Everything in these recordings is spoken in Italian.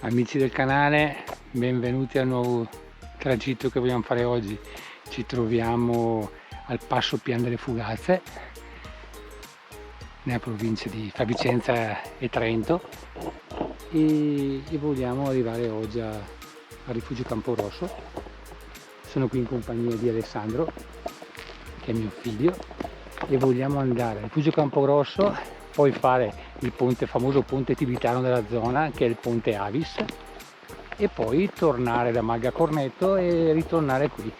Amici del canale, benvenuti al nuovo tragitto che vogliamo fare oggi. Ci troviamo al Passo Pian delle Fugazze, nella provincia di Vicenza e Trento, e vogliamo arrivare oggi al rifugio Camporosso. Sono qui in compagnia di Alessandro, che è mio figlio, e vogliamo andare al rifugio Camporosso, poi fare il famoso ponte tibetano della zona, che è il ponte Avis, e poi tornare da Malga Cornetto e ritornare qui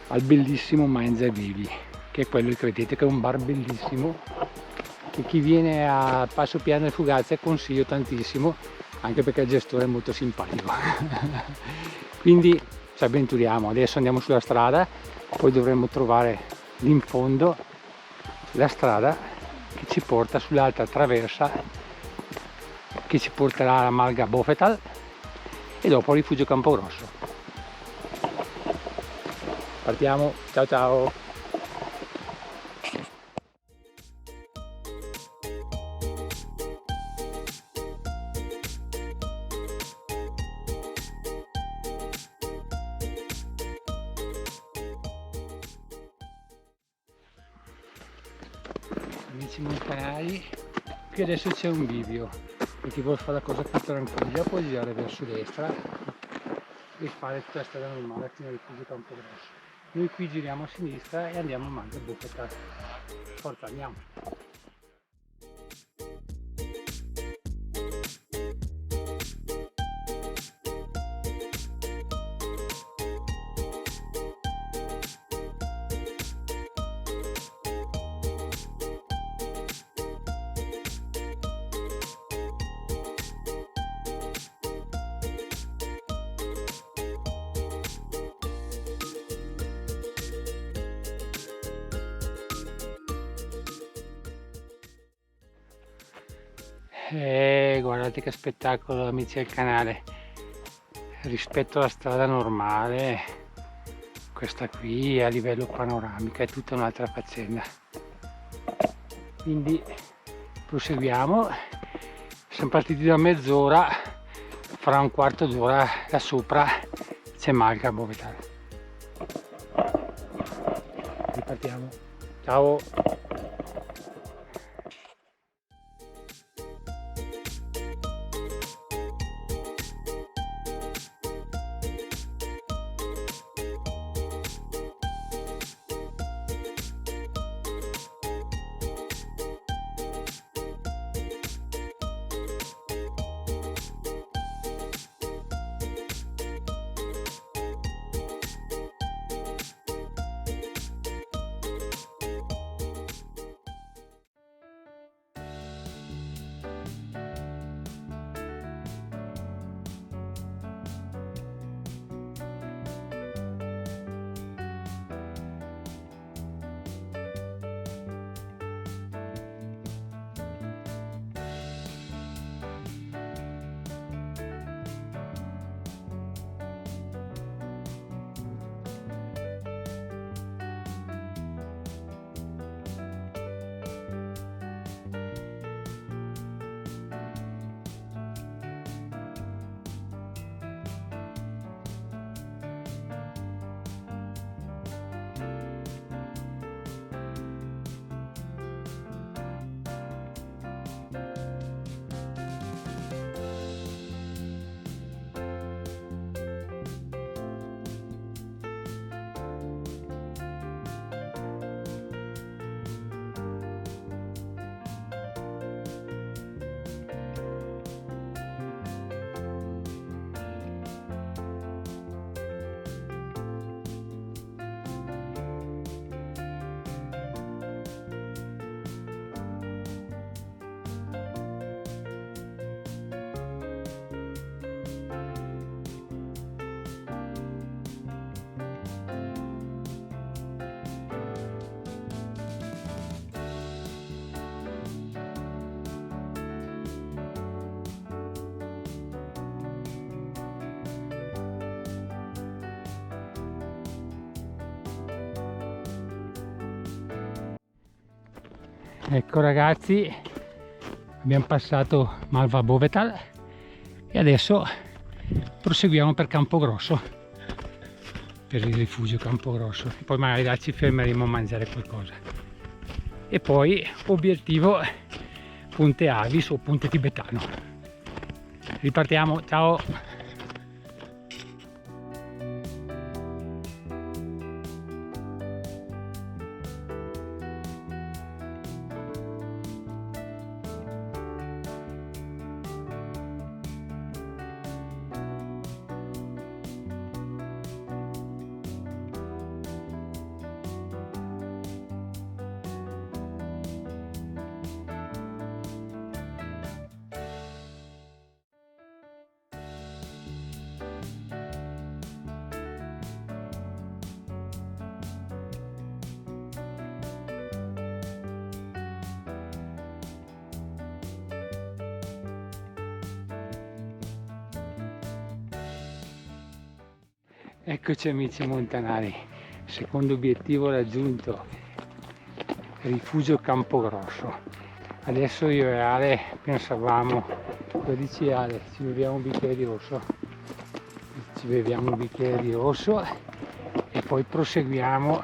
al bellissimo Mangia Vivi, che è quello che vedete, che è un bar bellissimo, che chi viene a Passo Pian delle Fugazze consiglio tantissimo, anche perché il gestore è molto simpatico. Quindi ci avventuriamo, adesso andiamo sulla strada, poi dovremo trovare lì in fondo la strada che ci porta sull'altra traversa che ci porterà alla Malga Bofetal e dopo al rifugio Camporosso. Partiamo, ciao ciao! Amici montanari, qui adesso c'è un bivio e chi vuole fare la cosa più tranquilla può girare verso destra e fare tutta la strada normale fino al rifugio Camporosso. Noi qui giriamo a sinistra e andiamo a Malga Bofetal. Forza, andiamo! Guardate che spettacolo, amici del canale, rispetto alla strada normale questa qui a livello panoramico è tutta un'altra faccenda. Quindi proseguiamo, siamo partiti da mezz'ora, fra un quarto d'ora da sopra c'è Malga Bofetal. Ripartiamo, ciao! Ecco ragazzi, abbiamo passato Malga Bofetal e adesso proseguiamo per Campogrosso, per il rifugio Campogrosso, e poi magari là ci fermeremo a mangiare qualcosa. E poi obiettivo Punte Avis o Ponte Tibetano. Ripartiamo, ciao! Eccoci amici montanari, secondo obiettivo raggiunto, rifugio Campogrosso. Adesso io e Ale pensavamo, lo dici Ale, ci beviamo un bicchiere di rosso, e poi proseguiamo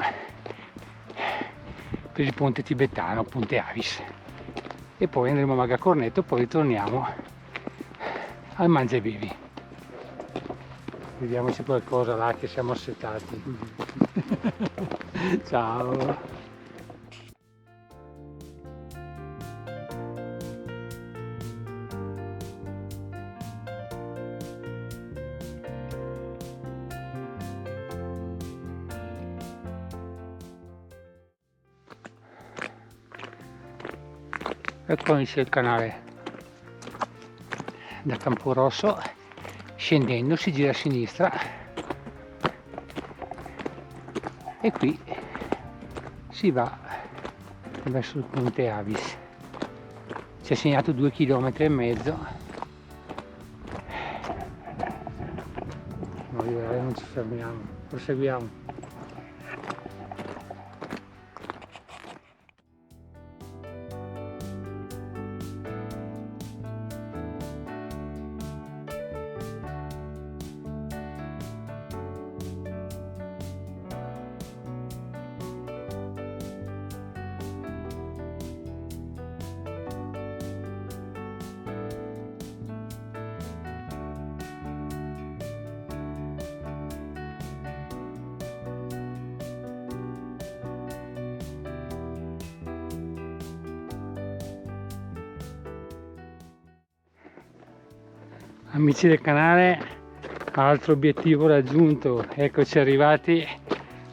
per il ponte tibetano, Ponte Avis, e poi andremo a Maga Cornetto, poi ritorniamo al Mangia e Bevi. Vediamoci qualcosa là che siamo assetati. Ciao! Eccomi sul canale da Camporosso. Scendendo si gira a sinistra e qui si va verso il Ponte Avis. Ci ha segnato 2,5 km. Noi non ci fermiamo, proseguiamo. Amici del canale, altro obiettivo raggiunto, eccoci arrivati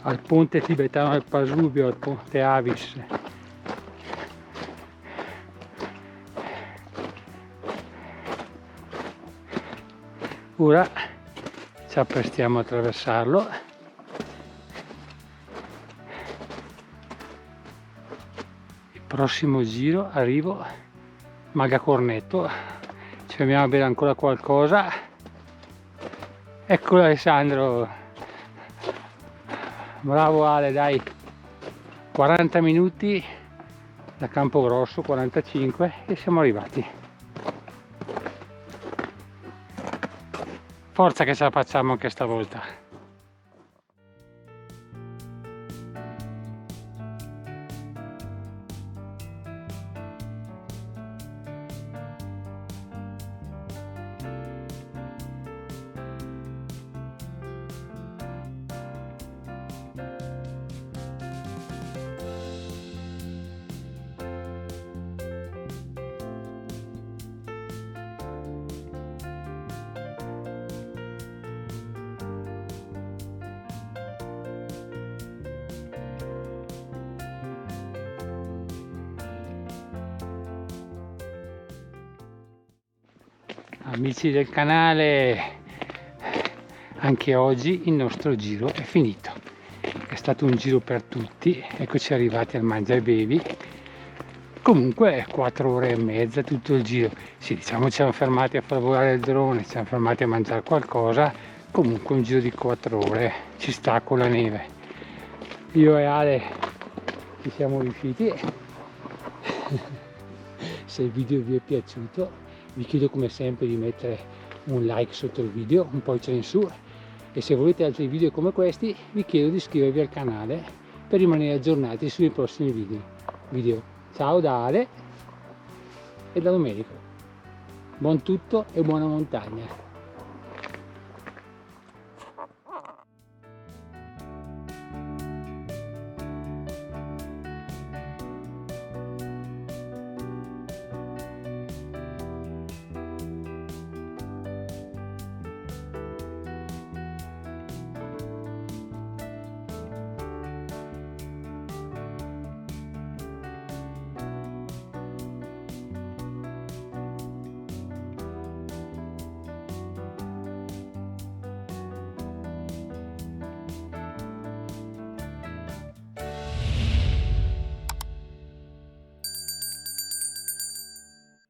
al ponte tibetano del Pasubio, al Ponte Avis. Ora ci apprestiamo a attraversarlo. Il prossimo giro arrivo Maga Cornetto. Ci fermiamo a bere ancora qualcosa. Eccolo Alessandro, bravo Ale, dai, 40 minuti da Campogrosso, 45, e siamo arrivati. Forza che ce la facciamo anche stavolta. Amici del canale, anche oggi il nostro giro è finito. È stato un giro per tutti, eccoci arrivati al Mangia e Bevi. Comunque 4 ore e mezza tutto il giro. Sì, diciamo ci siamo fermati a far volare il drone, ci siamo fermati a mangiare qualcosa. Comunque un giro di 4 ore ci sta con la neve. Io e Ale ci siamo riusciti. Se il video vi è piaciuto, vi chiedo come sempre di mettere un like sotto il video, un pollice in su, e se volete altri video come questi vi chiedo di iscrivervi al canale per rimanere aggiornati sui prossimi video. Ciao da Ale e da Domenico, buon tutto e buona montagna.